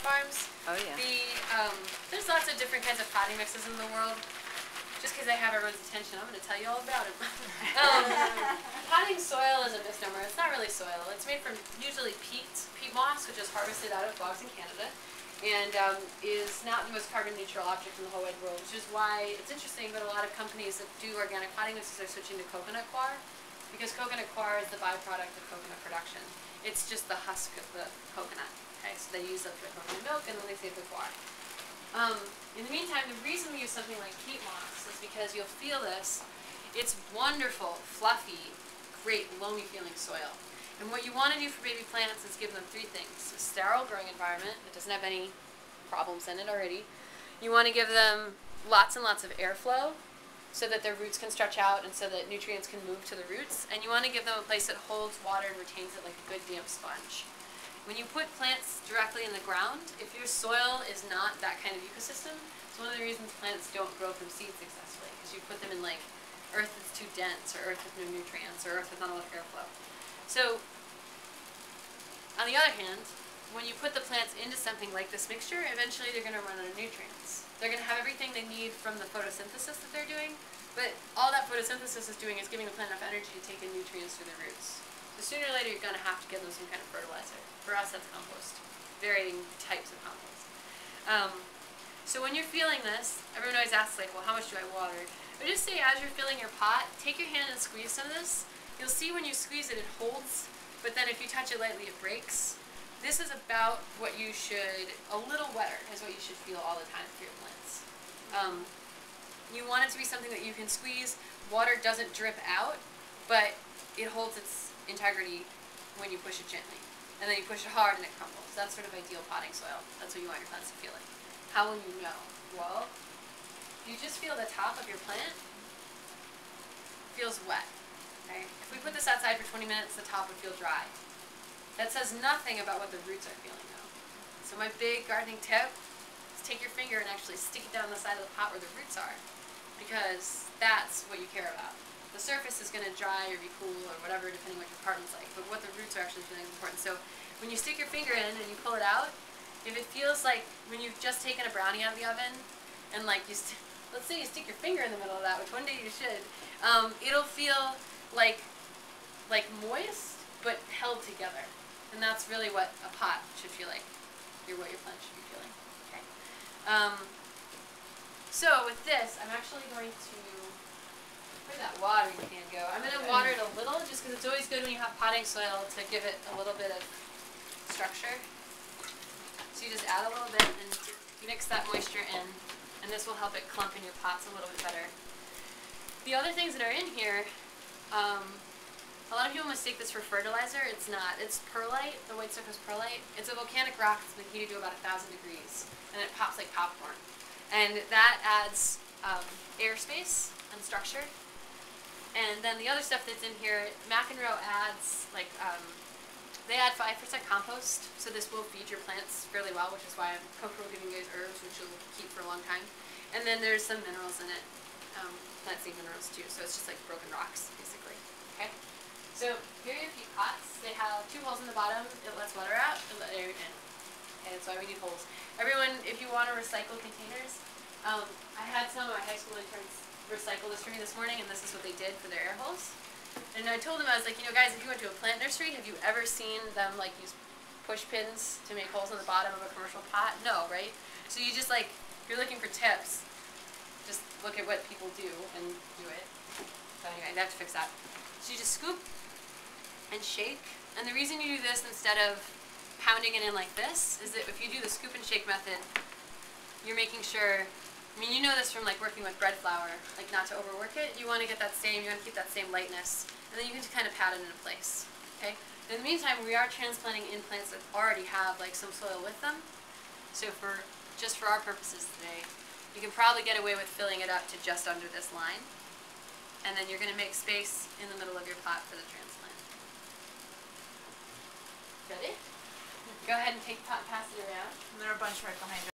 farms. Oh yeah. There's lots of different kinds of potting mixes in the world. Just because I have everyone's attention, I'm going to tell you all about it. Potting soil is a misnomer. It's not really soil. It's made from usually peat moss, which is harvested out of bogs in Canada, and is not the most carbon neutral object in the whole wide world, which is why it's interesting that a lot of companies that do organic potting mixes are switching to coconut coir, because coconut coir is the byproduct of coconut production. It's just the husk of the coconut. Okay, so they use up the coconut milk and then they save the coir. In the meantime, the reason we use something like peat moss is because you'll feel this. It's wonderful, fluffy, great, loamy feeling soil. And what you want to do for baby plants is give them three things. A sterile growing environment that doesn't have any problems in it already. You want to give them lots and lots of airflow so that their roots can stretch out and so that nutrients can move to the roots. And you want to give them a place that holds water and retains it like a good damp sponge. When you put plants directly in the ground, if your soil is not that kind of ecosystem, it's one of the reasons plants don't grow from seed successfully, because you put them in like earth that's too dense, or earth with no nutrients, or earth with not a lot of airflow. So, on the other hand, when you put the plants into something like this mixture, eventually they're going to run out of nutrients. They're going to have everything they need from the photosynthesis that they're doing, but all that photosynthesis is doing is giving the plant enough energy to take in nutrients through the roots. So sooner or later you're going to have to give them some kind of fertilizer. For us, that's compost. Varying types of compost. So when you're feeling this, everyone always asks, like, well, how much do I water? But just say as you're filling your pot, take your hand and squeeze some of this. You'll see when you squeeze it, it holds, but then if you touch it lightly, it breaks. This is about what you should, a little wetter is what you should feel all the time for your plants. You want it to be something that you can squeeze. Water doesn't drip out, but it holds its integrity when you push it gently. And then you push it hard and it crumbles. That's sort of ideal potting soil. That's what you want your plants to feel like. How will you know? Well, you just feel the top of your plant feels wet. Okay? If we put this outside for 20 minutes, the top would feel dry. That says nothing about what the roots are feeling though. So my big gardening tip is take your finger and actually stick it down the side of the pot where the roots are, because that's what you care about. The surface is going to dry or be cool or whatever, depending what your apartment's like, but what the roots are actually feeling is important. So when you stick your finger in and you pull it out, if it feels like when you've just taken a brownie out of the oven and like let's say you stick your finger in the middle of that, which one day you should, it'll feel like moist but held together. And that's really what a pot should feel like. What your plant should be feeling. Okay. So with this, I'm actually going to, where'd that watering can go? I'm going to water it a little, just because it's always good when you have potting soil to give it a little bit of structure. So you just add a little bit and mix that moisture in, and this will help it clump in your pots a little bit better. The other things that are in here, a lot of people mistake this for fertilizer. It's not. It's perlite, the white stuff is perlite. It's a volcanic rock that's been heated to about 1,000 degrees, and it pops like popcorn. And that adds airspace and structure. And then the other stuff that's in here, McEnroe adds, like, they add 5% compost, so this will feed your plants fairly well, which is why I'm comfortable giving you guys herbs, which you'll keep for a long time. And then there's some minerals in it. Plants need minerals too, so it's just like broken rocks, basically. Okay? So here are your peat pots. They have 2 holes in the bottom. It lets water out and let air in. Okay, that's why we need holes. Everyone, if you want to recycle containers, I had some of my high school interns recycle this for me this morning, and this is what they did for their air holes. And I told them, I was like, you know, guys, if you went to a plant nursery, have you ever seen them like use push pins to make holes in the bottom of a commercial pot? No, right? So you just like, if you're looking for tips, just look at what people do and do it. So anyway, I have to fix that. So you just scoop and shake. And the reason you do this instead of pounding it in like this is that if you do the scoop and shake method, you're making sure, I mean, you know this from like working with bread flour, like not to overwork it. You want to get that same, you want to keep that same lightness, and then you can just kind of pat it into place. Okay. In the meantime, we are transplanting in plants that already have like some soil with them. So just for our purposes today, you can probably get away with filling it up to just under this line, and then you're going to make space in the middle of your pot for the transplant. Ready? Go ahead and take the pot and pass it around. And there are a bunch right behind it.